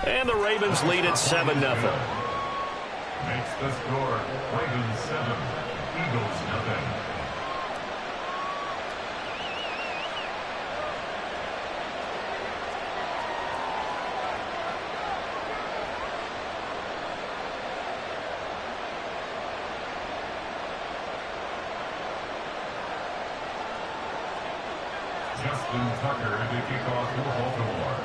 And the Ravens lead at 7-0. Makes the score Ravens 7, Eagles 0. Justin Tucker to kick off for Baltimore.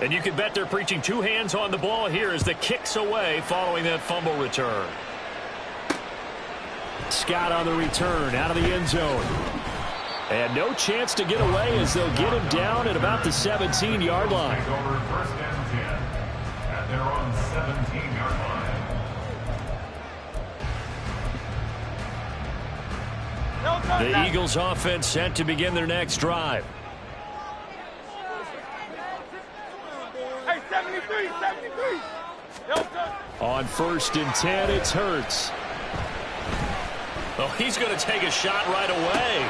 And you can bet they're preaching two hands on the ball here as the kick's away following that fumble return. Scott on the return out of the end zone. And no chance to get away as they'll get him down at about the 17-yard line. Over first and 10 at their own 17-yard line. The Eagles offense set to begin their next drive. Hey, 73. On first and 10, it's Hurts. Oh, he's going to take a shot right away.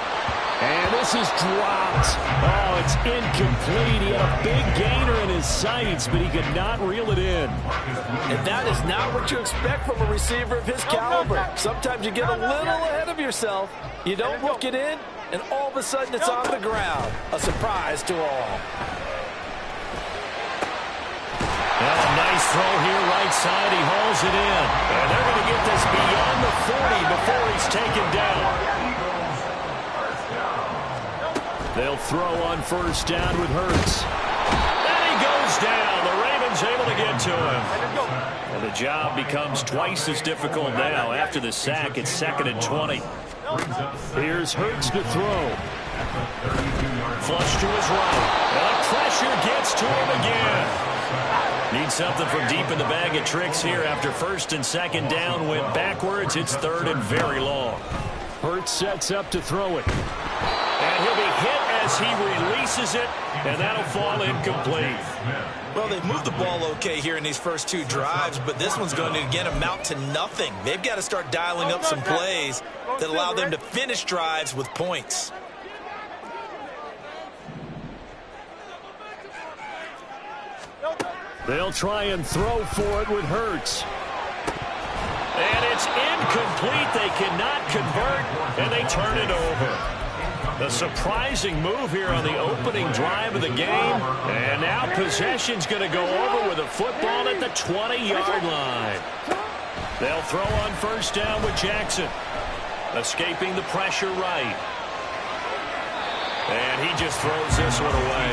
And this is dropped. Oh, it's incomplete. He had a big gainer in his sights, but he could not reel it in. And that is not what you expect from a receiver of his caliber. Sometimes you get a little ahead of yourself. You don't look it in, and all of a sudden it's on the ground. A surprise to all. Well, a nice throw here, right side. He hauls it in. And they're going to get this beyond the 40 before he's taken down. They'll throw on first down with Hurts. And he goes down. The Ravens able to get to him. And the job becomes twice as difficult now. After the sack, it's 2nd and 20. Here's Hurts to throw. Flush to his right. And pressure gets to him again. Needs something from deep in the bag of tricks here after first and second down went backwards. It's 3rd and very long. Hurts sets up to throw it. And he'll be hit as he releases it, and that'll fall incomplete. Well, they've moved the ball okay here in these first two drives, but this one's going to again amount to nothing. They've got to start dialing up some plays that allow them to finish drives with points. They'll try and throw for it with Hurts. And it's incomplete. They cannot convert, and they turn it over. A surprising move here on the opening drive of the game. And now possession's going to go over with a football at the 20-yard line. They'll throw on first down with Jackson. Escaping the pressure right. And he just throws this one away.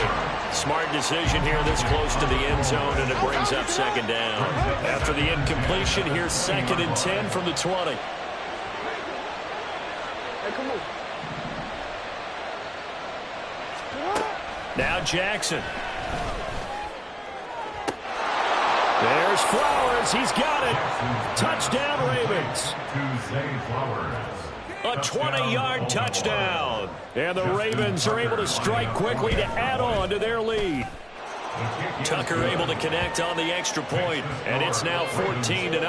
Smart decision here this close to the end zone, and it brings up 2nd down. After the incompletion, here's 2nd and 10 from the 20. Now Jackson. There's Flowers. He's got it. Touchdown, Ravens. A 20-yard touchdown. And the Ravens are able to strike quickly to add on to their lead. Tucker able to connect on the extra point, and it's now 14-0. Eagles 0.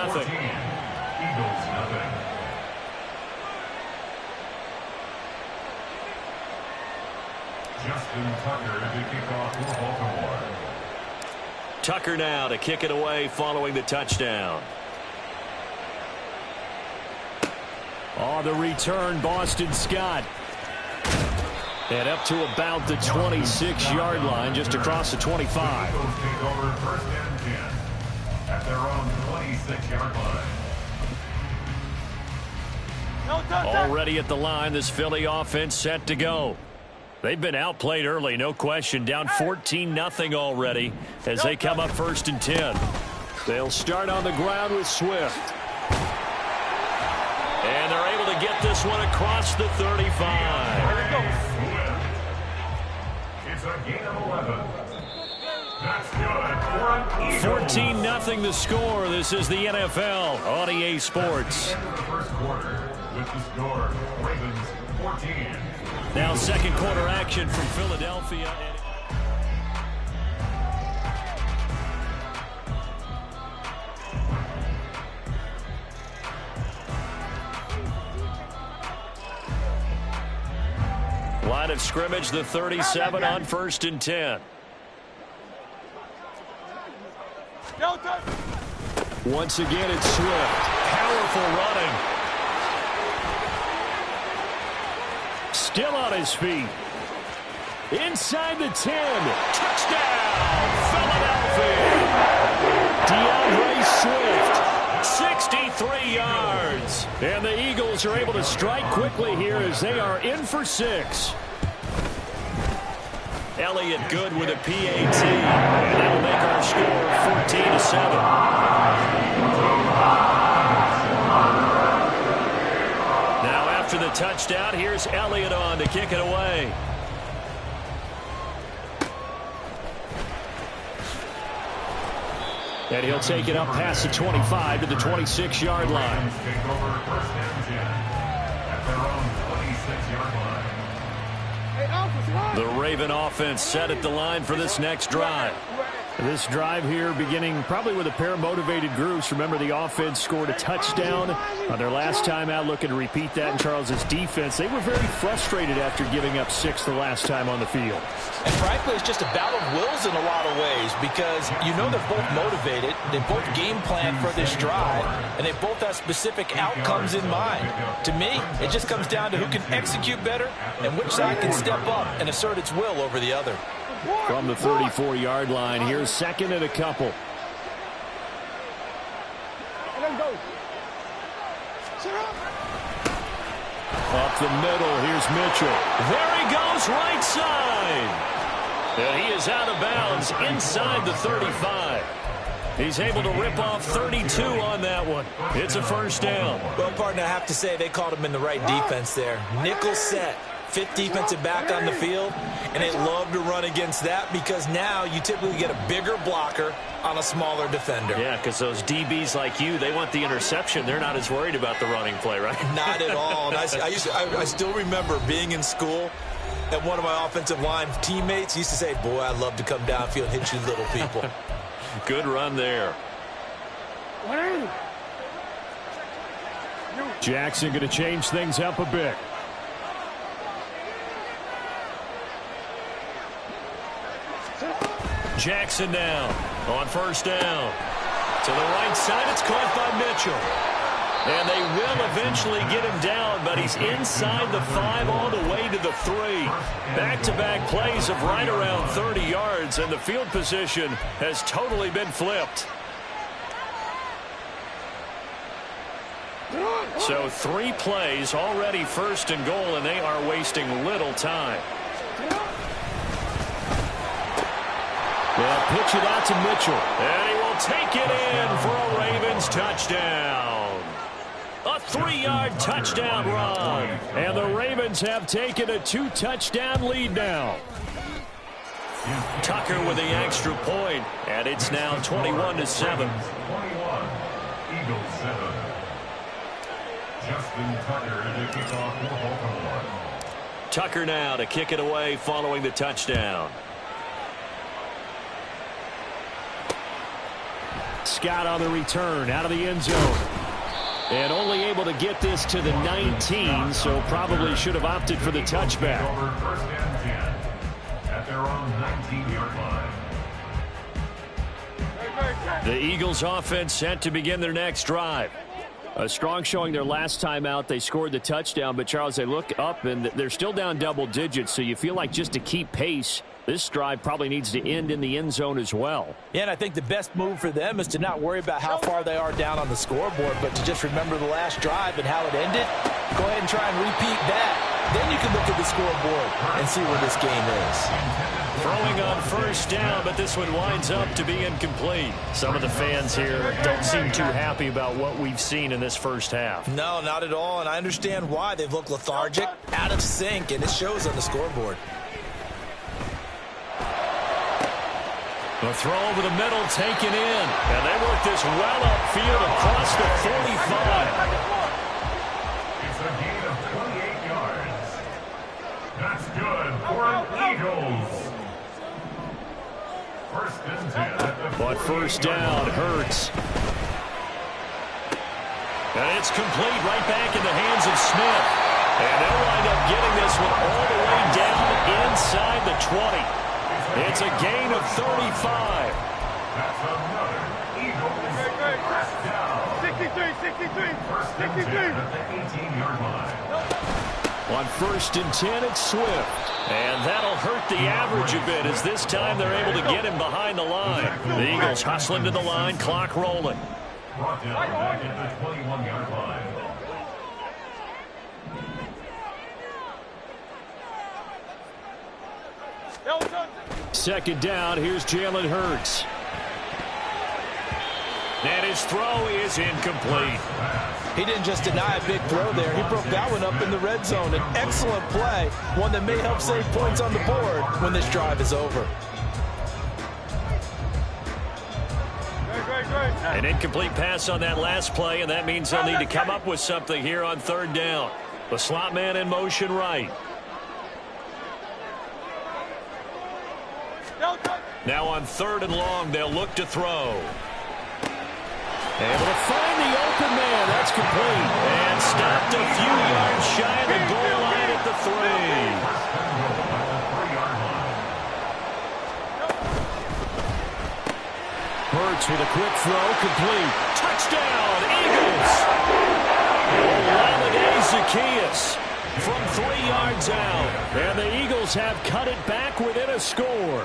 Justin Tucker to kick off for Baltimore. Tucker now to kick it away following the touchdown. On the return, Boston Scott. And up to about the 26-yard line, just across the 25. Eagles take over first and 10 at their own 26-yard line. Already at the line, this Philly offense set to go. They've been outplayed early, no question. Down 14-0 already as they come up first and 10. They'll start on the ground with Swift. And they're able to get this one across the 35. It's a gain of 11. That's good for an 14-0 the score. This is the NFL on EA Sports. the first quarter with the score Ravens 14. Now second quarter action from Philadelphia. Line of scrimmage, the 37 on 1st and 10. Once again, it's Swift. Powerful running. Still on his feet. Inside the 10. Touchdown, Philadelphia. DeAndre Swift, 63 yards. And the Eagles are able to strike quickly here as they are in for 6. Elliott good with a PAT. And that'll make our score 14-7. Now after the touchdown, here's Elliott on to kick it away. And he'll take it up past the 25 to the 26-yard line. The Raven offense set at the line for this next drive. This drive here beginning probably with a pair of motivated groups. Remember, the offense scored a touchdown on their last time out, looking to repeat that in Charles's defense. They were very frustrated after giving up 6 the last time on the field. And frankly, it's just a battle of wills in a lot of ways because you know they're both motivated. They both game plan for this drive, and they both have specific outcomes in mind. To me, it just comes down to who can execute better and which side can step up and assert its will over the other. From the 34-yard line, here's 2nd and a couple. Up the middle, here's Mitchell. There he goes, right side. And he is out of bounds inside the 35. He's able to rip off 32 on that one. It's a first down. Well, partner, I have to say they called him in the right defense there. Nickel set. 5th defensive back on the field, and they love to run against that because now you typically get a bigger blocker on a smaller defender. Yeah, because those DBs like you, they want the interception. They're not as worried about the running play, right? Not at all. And I still remember being in school, and one of my offensive line teammates used to say, boy, I'd love to come downfield and hit you little people. Good run there. Jackson going to change things up a bit. Jackson down on first down. To the right side, it's caught by Mitchell. And they will eventually get him down, but he's inside the 5 all the way to the 3. Back-to-back plays of right around 30 yards, and the field position has totally been flipped. So 3 plays, already 1st and goal, and they are wasting little time. They'll pitch it out to Mitchell. And he will take it in for a Ravens touchdown. A 3-yard touchdown run. And the Ravens have taken a 2-touchdown lead now. Tucker with the extra point, and it's now 21-7. 21, Eagles 7. Justin Tucker to kick off for Baltimore. Tucker now to kick it away following the touchdown. Scott on the return out of the end zone. And only able to get this to the 19, so probably should have opted for the touchback. First and 10 at their own 19-yard line. The Eagles offense set to begin their next drive. A strong showing their last time out. They scored the touchdown, but Charles, they look up and they're still down double digits, so you feel like just to keep pace, this drive probably needs to end in the end zone as well. Yeah, and I think the best move for them is to not worry about how far they are down on the scoreboard, but to just remember the last drive and how it ended. Go ahead and try and repeat that. Then you can look at the scoreboard and see where this game is. Throwing on first down, but this one winds up to be incomplete. Some of the fans here don't seem too happy about what we've seen in this first half. No, not at all, and I understand why. They've looked lethargic, out of sync, and it shows on the scoreboard. The throw over the middle taken in, and they work this well upfield across the 45. It's a gain of 28 yards. That's good for an Eagles. First and 10 at the But first down hurts. And it's complete right back in the hands of Smith. And they'll wind up getting this one all the way 20. It's a gain of 35. That's another Eagles first down. 63, 63, First and 10 at the 18-yard line. On 1st and 10, it's Swift. And that'll hurt the average a bit as this time they're able to get him behind the line. The Eagles hustling to the line, clock rolling. Brought down back at the 21-yard line. Second down, here's Jalen Hurts. And his throw is incomplete. He didn't just deny a big throw there. He broke that one up in the red zone. An excellent play, one that may help save points on the board when this drive is over. An incomplete pass on that last play, and that means they'll need to come up with something here on 3rd down. The slot man in motion right. Now on 3rd and long, they'll look to throw. Able to find the open man. That's complete. And stopped a few yards shy of the goal line at the 3. Hurts with a quick throw, complete. Touchdown, Eagles! Olamide Zaccheaus from 3 yards out. And the Eagles have cut it back within a score.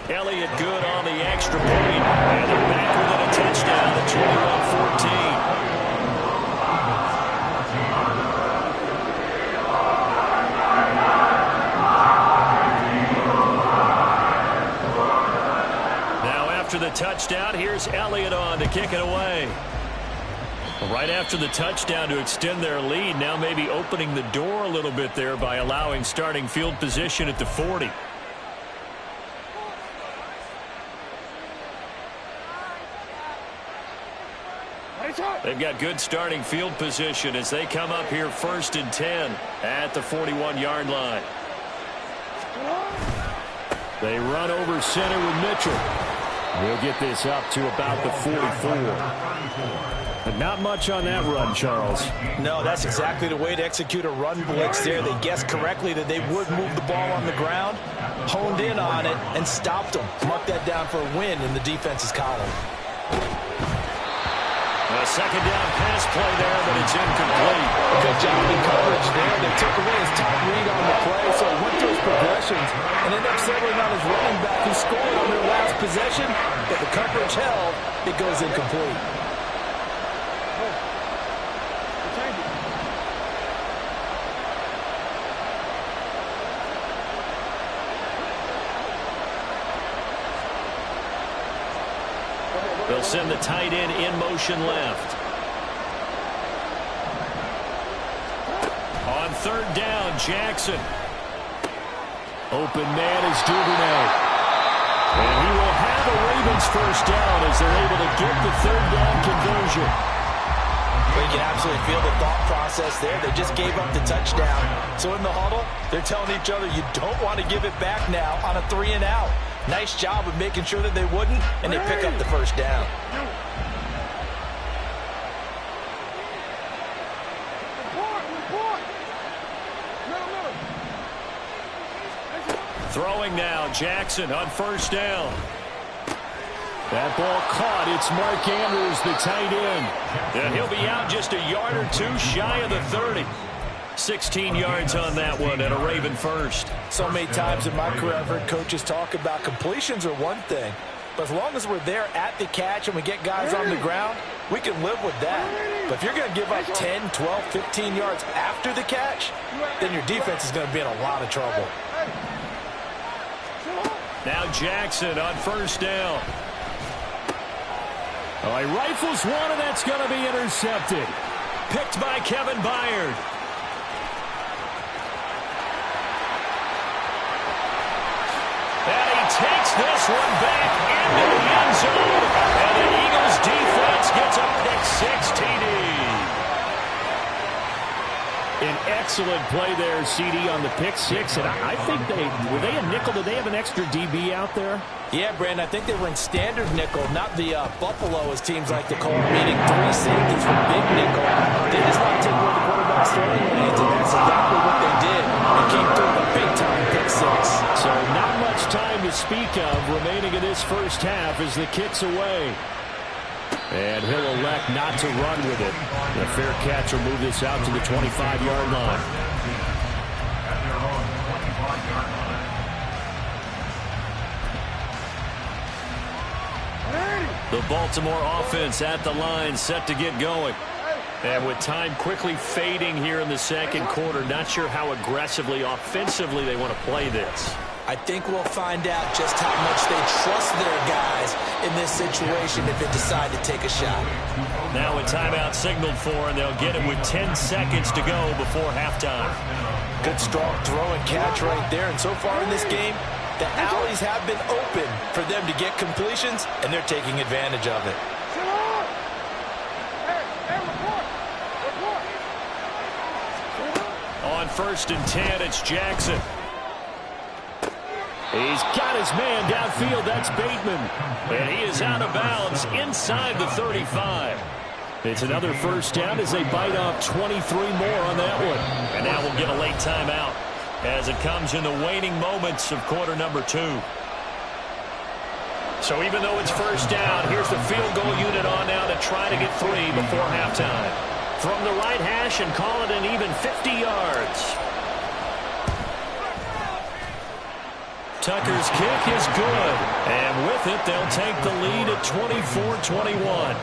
Elliott good on the extra point. And they're back within a touchdown at 21-14. After the touchdown, here's Elliott on to kick it away. Right after the touchdown to extend their lead, now maybe opening the door a little bit there by allowing starting field position at the 40. They've got good starting field position as they come up here 1st and 10 at the 41-yard line. They run over center with Mitchell. We'll get this up to about the 44. But not much on that run, Charles. No, that's exactly the way to execute a run blitz there. They guessed correctly that they would move the ball on the ground, honed in on it, and stopped them. Mark that down for a win in the defense's column. A second down pass play there, but it's incomplete. Good job in coverage there. They took away his top read on the play, so he went through his progressions and ended up settling on his running back who scored on their last possession, but the coverage held. It goes incomplete. They'll send the tight end in motion left. On 3rd down, Jackson. Open man is Duvernay. And he will have a Ravens first down as they're able to get the 3rd down conversion. But you can absolutely feel the thought process there. They just gave up the touchdown. So in the huddle, they're telling each other, you don't want to give it back now on a 3 and out. Nice job of making sure that they wouldn't, and they pick up the first down. Throwing now, Jackson on 1st down. That ball caught. It's Mark Andrews, the tight end. And he'll be out just a yard or two shy of the 30. 16 yards on that one and a Raven first. So many times in my career I've heard coaches talk about completions are one thing, but as long as we're there at the catch and we get guys on the ground, we can live with that. But if you're going to give up 10, 12, 15 yards after the catch, then your defense is going to be in a lot of trouble. Now Jackson on 1st down. Oh, he rifles one, and that's going to be intercepted. Picked by Kevin Byard. And he takes this one back into the end zone. And the Eagles defense gets a pick-6 TD. An excellent play there, CD, on the pick-6. And I think were they a nickel? Did they have an extra DB out there? Yeah, Brandon, I think they were in standard nickel, not the Buffalo, as teams like to call it, meaning 3 safeties for big nickel. They just want to take away the quarterback's throwing lanes, and that's exactly what they did. speak of remaining in this first half as the kick's away. And he'll elect not to run with it. The fair catch will move this out to the 25-yard line. At their own 25-yard line. The Baltimore offense at the line, set to get going. And with time quickly fading here in the second quarter, not sure how aggressively, offensively they want to play this. I think we'll find out just how much they trust their guys in this situation if they decide to take a shot. Now a timeout signaled for, and they'll get it with 10 seconds to go before halftime. Good, strong throw and catch right there. And so far in this game, the alleys have been open for them to get completions, and they're taking advantage of it. On 1st and 10, it's Jackson. He's got his man downfield. That's Bateman. And he is out of bounds inside the 35. It's another first down as they bite off 23 more on that one. And now we'll get a late timeout as it comes in the waning moments of quarter number 2. So even though it's first down, here's the field goal unit on now to try to get 3 before halftime. From the right hash and call it an even 50 yards. Tucker's kick is good. And with it, they'll take the lead at 24-21.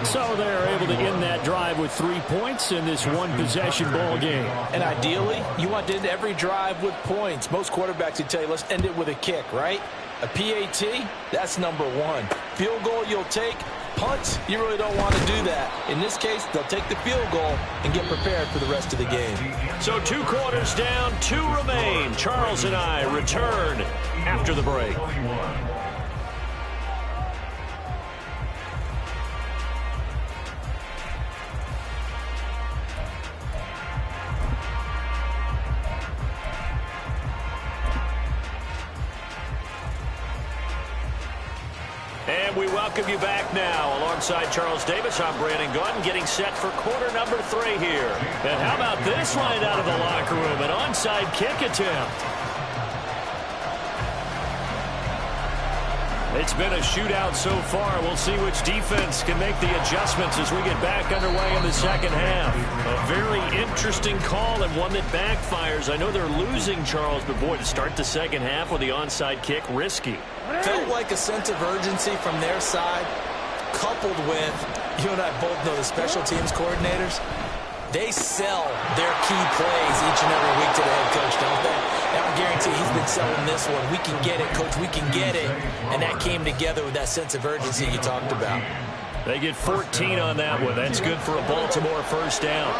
So they're able to end that drive with 3 points in this one-possession ball game. And ideally, you want to end every drive with points. Most quarterbacks would tell you, let's end it with a kick, right? A PAT, that's number 1. Field goal you'll take. Punts, you really don't want to do that. In this case, they'll take the field goal and get prepared for the rest of the game. So 2 quarters down, 2 remain. Charles and I return after the break. And we welcome you back now. Alongside Charles Davis, I'm Brandon Gordon, getting set for quarter number 3 here. And how about this line out of the locker room? An onside kick attempt. It's been a shootout so far. We'll see which defense can make the adjustments as we get back underway in the second half. A very interesting call and one that backfires. I know they're losing, Charles, but boy, to start the second half with the onside kick, risky. Felt like a sense of urgency from their side, coupled with, you and I both know the special teams coordinators, they sell their key plays each and every week to the head coach, don't they? And I'll guarantee he's been selling this one. We can get it, coach, we can get it. And that came together with that sense of urgency you talked about. They get 14 on that one. That's good for a Baltimore first down.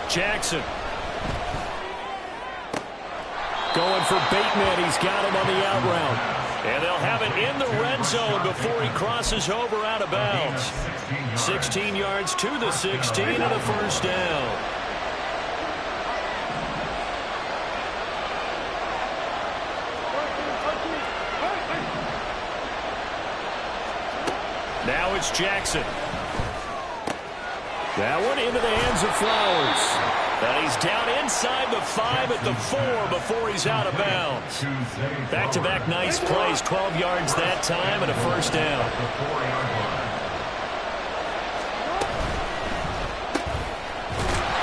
Jackson. Going for Bateman. He's got him on the out route. And they'll have it in the red zone before he crosses over out of bounds. 16 yards to the 16 and a first down. Now it's Jackson. That one into the hands of Flowers. And he's down inside the 5 at the 4 before he's out of bounds. Back-to-back nice plays, 12 yards that time and a first down.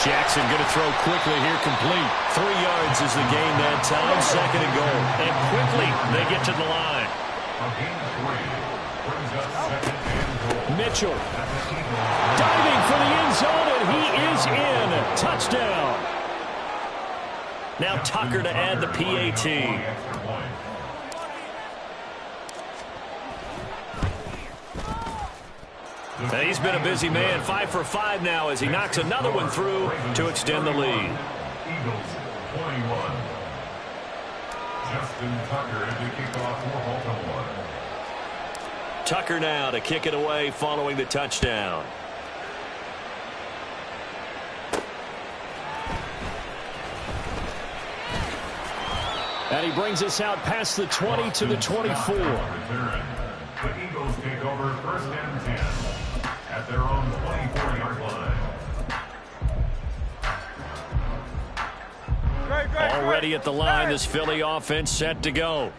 Jackson going to throw quickly here, complete. 3 yards is the gain that time, second and goal. And quickly they get to the line. Mitchell diving for the end zone, and he is in. Touchdown. Now Tucker to add the PAT. And he's been a busy man, 5 for 5 now as he knocks another one through to extend the lead. Eagles 21. Justin Tucker to kick off for Baltimore. Tucker now to kick it away following the touchdown. And he brings us out past the 20 to the 24. The Eagles take over 1st and 10 at their own 24-yard line. Already at the line, this Philly offense set to go.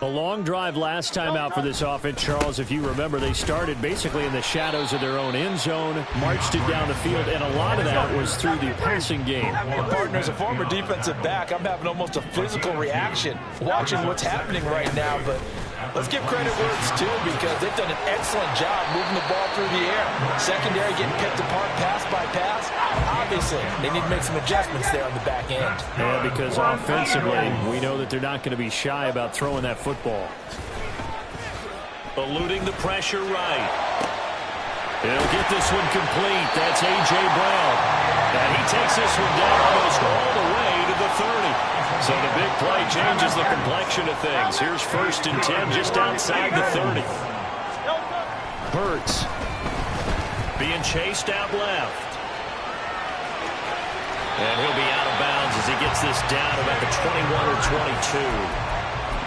A long drive last time out for this offense, Charles. If you remember, they started basically in the shadows of their own end zone, marched it down the field, and a lot of that was through the passing game. And partner, as a former defensive back, I'm having almost a physical reaction watching what's happening right now. But let's give credit where it's due, because they've done an excellent job moving the ball through the air. Secondary getting picked apart pass by pass. Obviously, they need to make some adjustments there on the back end. Yeah, because offensively, we know that they're not going to be shy about throwing that football. Eluding the pressure right. He'll get this one complete. That's A.J. Brown. And he takes this one down almost all the way to the 30. So the big play changes the complexion of things. Here's 1st and 10 just outside the 30. Hurts being chased out left. And he'll be out of bounds as he gets this down about the 21 or 22.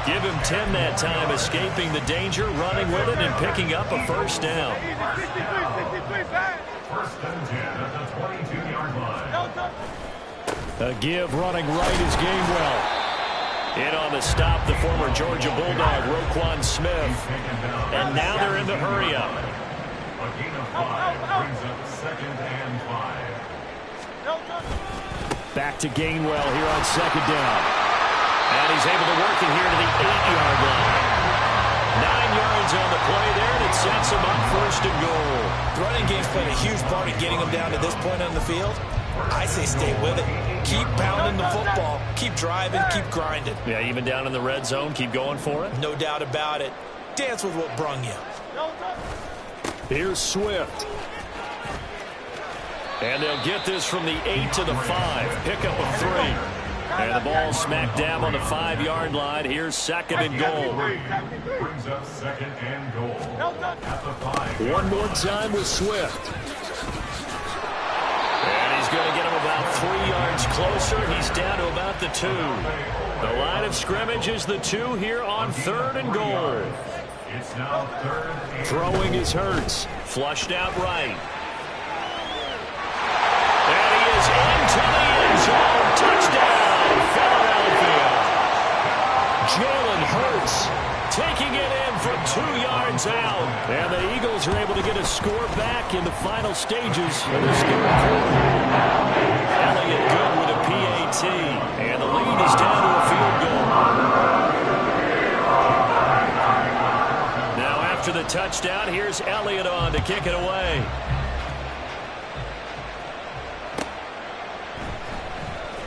Give him 10 that time, escaping the danger, running with it, and picking up a 1st down. 1st and 10 at the 22-yard line. A give running right is Gainwell. In on the stop, the former Georgia Bulldog, Roquan Smith. And now they're in the hurry-up. A gain of 5 brings up 2nd and 5. Back to Gainwell here on 2nd down. And he's able to work it here to the 8-yard line. 9 yards on the play there, and it sets him up 1st and goal. The running game's played a huge part in getting them down to this point on the field. I say stay with it. Keep pounding the football. Keep driving. Keep grinding. Yeah, even down in the red zone, keep going for it. No doubt about it. Dance with what brung you. Here's Swift. And they'll get this from the 8 to the 5. Pick up a 3. And the ball smack dab on the 5-yard line. Here's 2nd and goal. Brings up 2nd and goal at the 5. One more time with Swift. And he's going to get him about 3 yards closer. He's down to about the 2. The line of scrimmage is the 2 here on 3rd and goal. It's now 3rd and Throwing is Hurts. Flushed out right. And he is into the end zone. Touchdown, Philadelphia. Jalen Hurts taking it in from 2 yards out. And the Eagles are able to get a score back in the final stages of this third quarter. Elliott good with a PAT. And the lead is down to a field goal. Now after the touchdown, here's Elliott on to kick it away.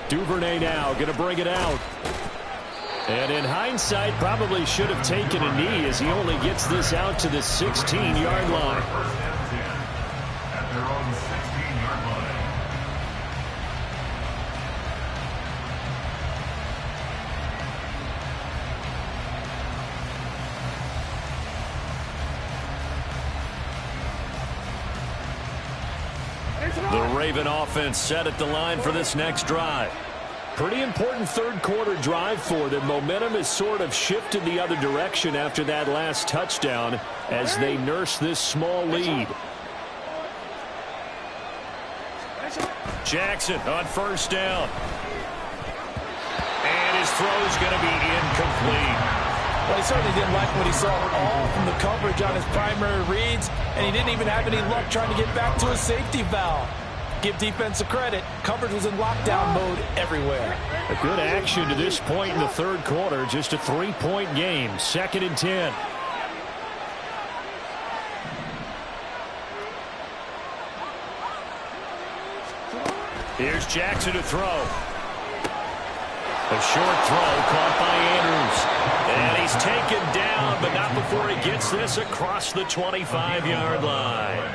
Duvernay now going to bring it out. And in hindsight, probably should have taken a knee as he only gets this out to the 16-yard line. 1st and 10 at their own 16-yard line. The Raven offense set at the line for this next drive. Pretty important third quarter drive for them. Momentum has sort of shifted the other direction after that last touchdown as they nurse this small lead. Jackson on 1st down. And his throw's going to be incomplete. Well, he certainly didn't like what he saw all from the coverage on his primary reads, and he didn't even have any luck trying to get back to his safety valve. Give defense a credit. Coverage was in lockdown mode everywhere. A good action to this point in the third quarter. Just a 3-point game. 2nd and 10. Here's Jackson to throw. A short throw caught by Andrews. And he's taken down, but not before he gets this across the 25-yard line.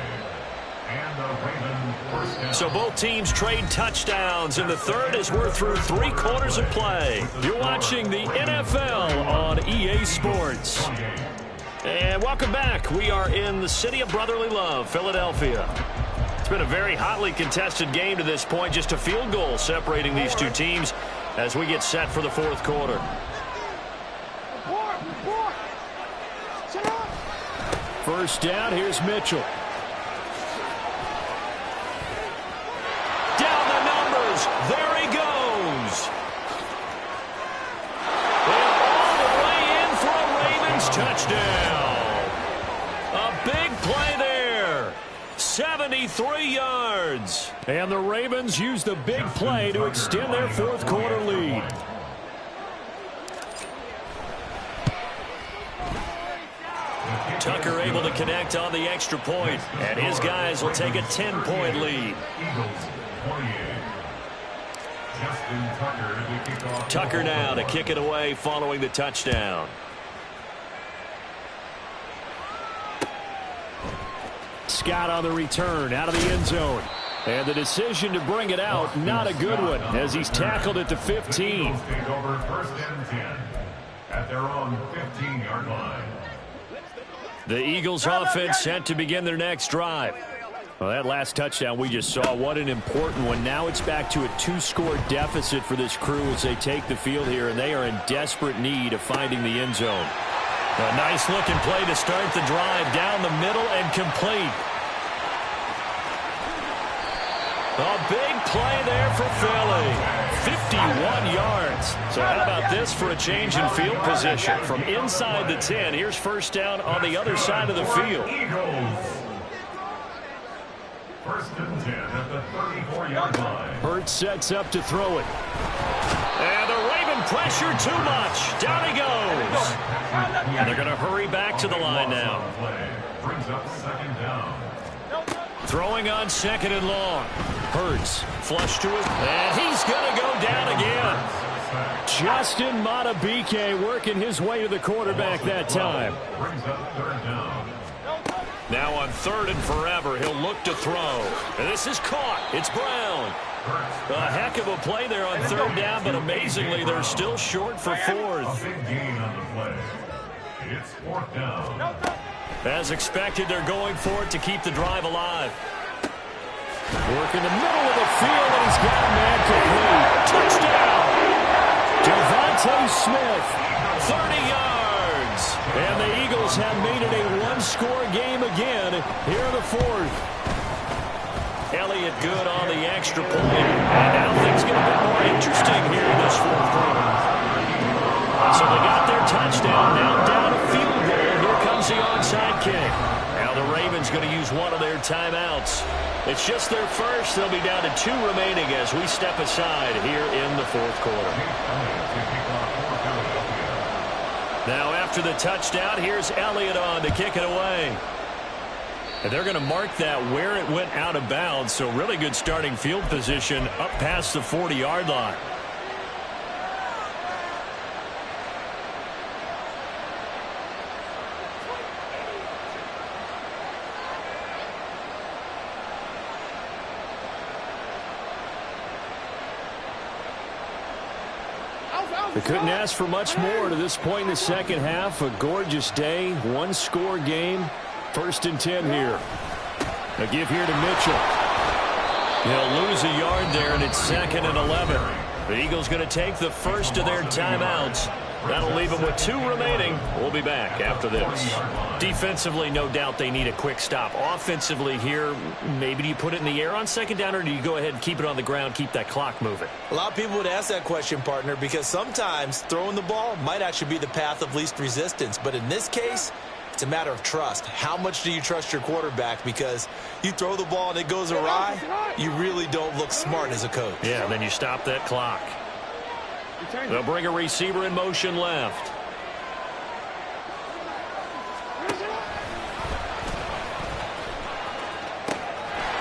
So both teams trade touchdowns in the third as we're through 3 quarters of play. You're watching the NFL on EA Sports. And welcome back. We are in the city of brotherly love, Philadelphia. It's been a very hotly contested game to this point. Just a field goal separating these two teams as we get set for the fourth quarter. First down, here's Mitchell. Down the numbers. There he goes. And all the way in for a Ravens touchdown. A big play there. 73 yards. And the Ravens use the big play to extend their fourth quarter lead. Tucker able to connect on the extra point, and his guys will take a 10-point lead. Tucker now to kick it away following the touchdown. Scott on the return out of the end zone. And the decision to bring it out, not a good one, as he's tackled at the 15. Over first and 10 at their own 15-yard line. The Eagles offense set to begin their next drive. Well, that last touchdown we just saw, what an important one. Now it's back to a 2-score deficit for this crew as they take the field here, and they are in desperate need of finding the end zone. A nice-looking play to start the drive down the middle and complete. A big play there for Philly. 51 yards. So how about this for a change in field position? From inside the 10, here's first down on the other side of the field. First and 10 at the 34-yard line. Hurts sets up to throw it. And the Raven pressure too much. Down he goes. And they're going to hurry back to the line now. Brings up second down. Throwing on second and long. Hurts flush to it, and he's going to go down again. Justin Matabike working his way to the quarterback that time. Brings up third down. Now on third and forever, he'll look to throw. And this is caught. It's Brown. A heck of a play there on third down, but amazingly, they're still short for fourth. A big gain on the play. It's fourth down. As expected, they're going for it to keep the drive alive. Work in the middle of the field, and he's got a man complete. Touchdown! Devontae Smith. 30 yards. And the Eagles have made it a one-score game again here in the fourth. Elliott good on the extra point. And now things get a bit more interesting here in this fourth quarter. So they got their touchdown. Now down a field goal. Here comes the onside kick. Now the Ravens going to use one of their timeouts. It's just their first. They'll be down to 2 remaining as we step aside here in the fourth quarter. Now after the touchdown, here's Elliott on to kick it away. And they're going to mark that where it went out of bounds. So really good starting field position up past the 40-yard line. They couldn't ask for much more to this point in the second half. A gorgeous day, one-score game. First and 10 here. A give here to Mitchell. He'll lose a yard there, and it's second and 11. The Eagles going to take the first of their timeouts. That'll leave them with 2 remaining. We'll be back after this. Defensively, no doubt they need a quick stop. Offensively here, maybe do you put it in the air on second down, or do you go ahead and keep it on the ground, keep that clock moving? A lot of people would ask that question, partner, because sometimes throwing the ball might actually be the path of least resistance. But in this case, it's a matter of trust. How much do you trust your quarterback? Because you throw the ball and it goes awry, you really don't look smart as a coach. Yeah, and then you stop that clock. They'll bring a receiver in motion left.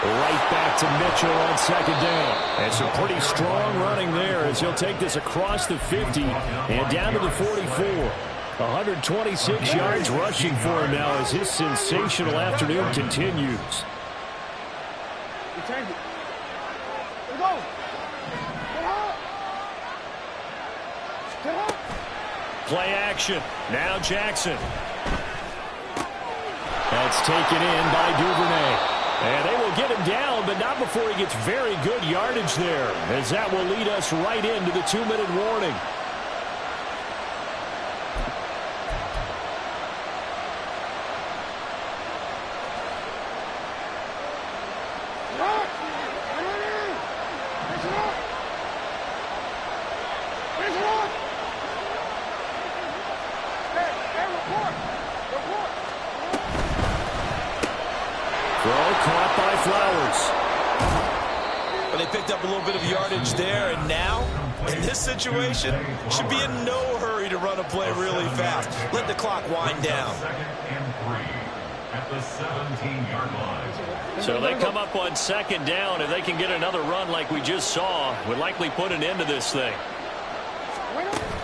Right back to Mitchell on second down. And some pretty strong running there as he'll take this across the 50 and down to the 44. 126 yards rushing for him now as his sensational afternoon continues. Play action. Now Jackson. That's taken in by Duvernay. And they will get him down, but not before he gets very good yardage there, as that will lead us right into the 2-minute warning. goes. But they picked up a little bit of yardage there, and now, in this situation, should be in no hurry to run a play really fast. Let the clock wind down. 2nd and 3 at the 17-yard line. So they come up on 2nd down. If they can get another run like we just saw, would likely put an end to this thing.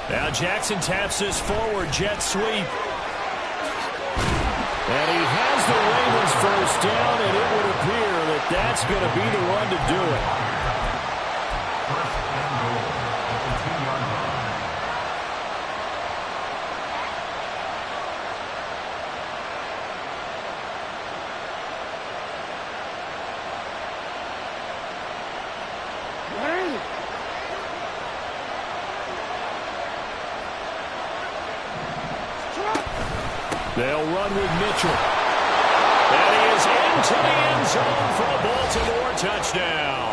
Now Jackson taps this forward, jet sweep. And he has the Ravens first down, and it would appear that that's going to be the one to do it. 1st and goal at the 2-yard line. They'll run with Mitchell. And he is into the end zone for a Baltimore touchdown.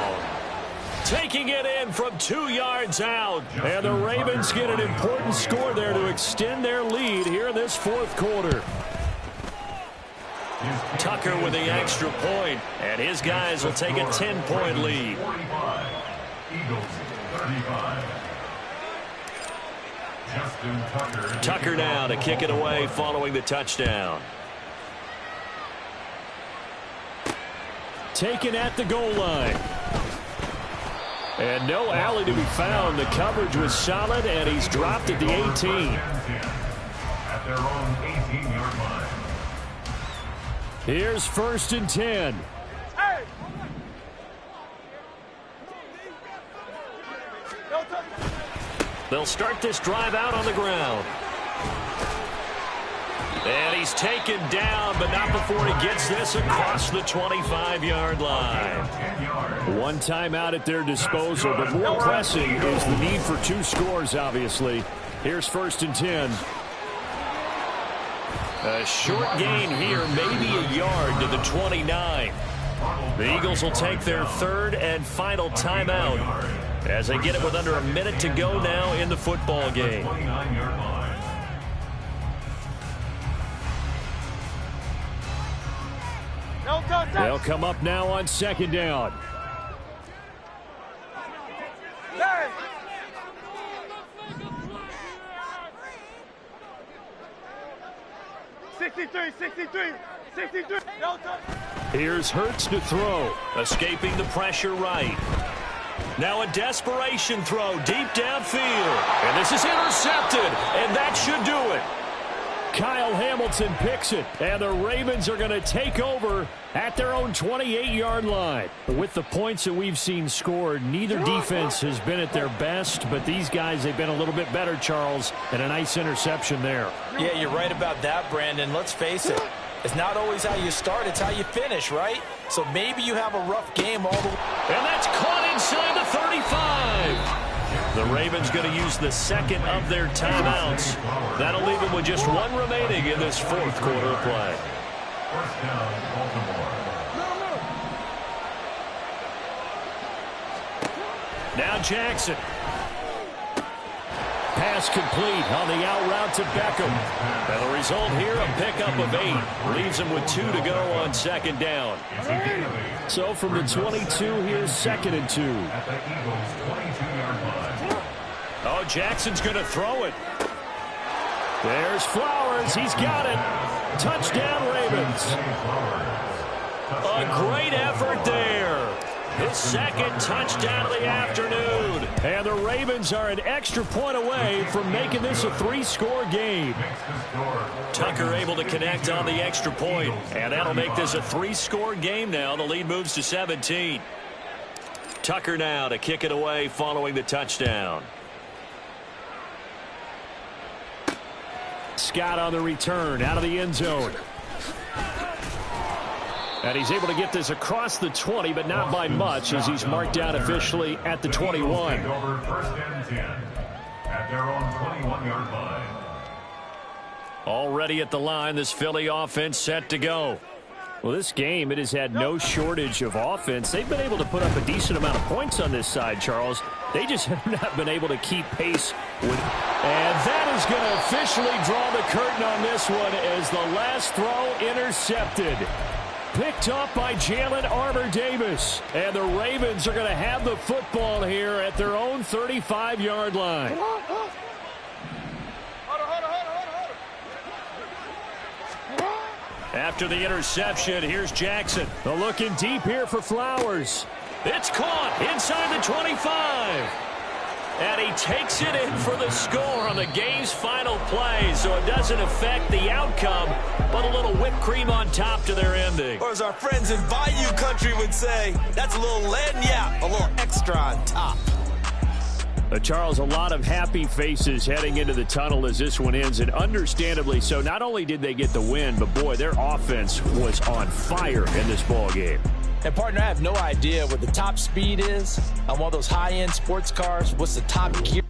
Taking it in from 2 yards out. And the Ravens get an important score there to extend their lead here in this 4th quarter. Tucker with the extra point, and his guys will take a 10-point lead. 45. Eagles 35. Justin Tucker now to kick it away following the touchdown. Taken at the goal line. And no alley to be found. The coverage was solid, and he's dropped at the 18. At their own 18-yard line. Here's 1st and 10. Hey! They'll start this drive out on the ground. And he's taken down, but not before he gets this across the 25-yard line. One timeout at their disposal, but more pressing is the need for 2 scores, obviously. Here's 1st and 10. A short gain here, maybe a yard to the 29. The Eagles will take their 3rd and final timeout as they get it with under a minute to go now in the football game. They'll come up now on 2nd down. Hey! Here's Hurts to throw. Escaping the pressure right. Now a desperation throw deep downfield. And this is intercepted, and that should do it. Kyle Hamilton picks it, and the Ravens are going to take over at their own 28-yard line. With the points that we've seen scored, neither defense has been at their best, but these guys, they've been a little bit better, Charles, and a nice interception there. Yeah, you're right about that, Brandon. Let's face it. It's not always how you start, it's how you finish, right? So maybe you have a rough game all the way. And that's caught inside the 35. The Ravens going to use the 2nd of their timeouts. That'll leave them with just 1 remaining in this 4th quarter of play. 1st down, Baltimore. Now Jackson. Pass complete on the out route to Beckham. And the result here, a pickup of 8. Leaves him with 2 to go on 2nd down. So from the 22, here's 2nd and 2. At the Eagles' 22-yard line. Oh, Jackson's going to throw it. There's Flowers. He's got it. Touchdown, Ravens. A great effort there. His 2nd touchdown of the afternoon. And the Ravens are an extra point away from making this a 3-score game. Tucker able to connect on the extra point, and that'll make this a 3-score game now. The lead moves to 17. Tucker now to kick it away following the touchdown. Scott on the return out of the end zone. And he's able to get this across the 20, but not by much, as he's marked down officially at the 21. Over 1st and 10 at their own 21-yard line. Already at the line, this Philly offense set to go. Well, this game, it has had no shortage of offense. They've been able to put up a decent amount of points on this side, Charles. They just have not been able to keep pace with. And that is going to officially draw the curtain on this one as the last throw intercepted. picked up by Jalen Armour-Davis. And the Ravens are going to have the football here at their own 35-yard line. After the interception, here's Jackson. They're looking deep here for Flowers. It's caught inside the 25. And he takes it in for the score on the game's final play, so it doesn't affect the outcome, but a little whipped cream on top to their ending. Or as our friends in Bayou Country would say, that's a little lagniappe, a little extra on top. Charles, a lot of happy faces heading into the tunnel as this one ends, and understandably so. Not only did they get the win, but, boy, their offense was on fire in this ball game. And, partner, I have no idea what the top speed is on one of those high-end sports cars. What's the top gear?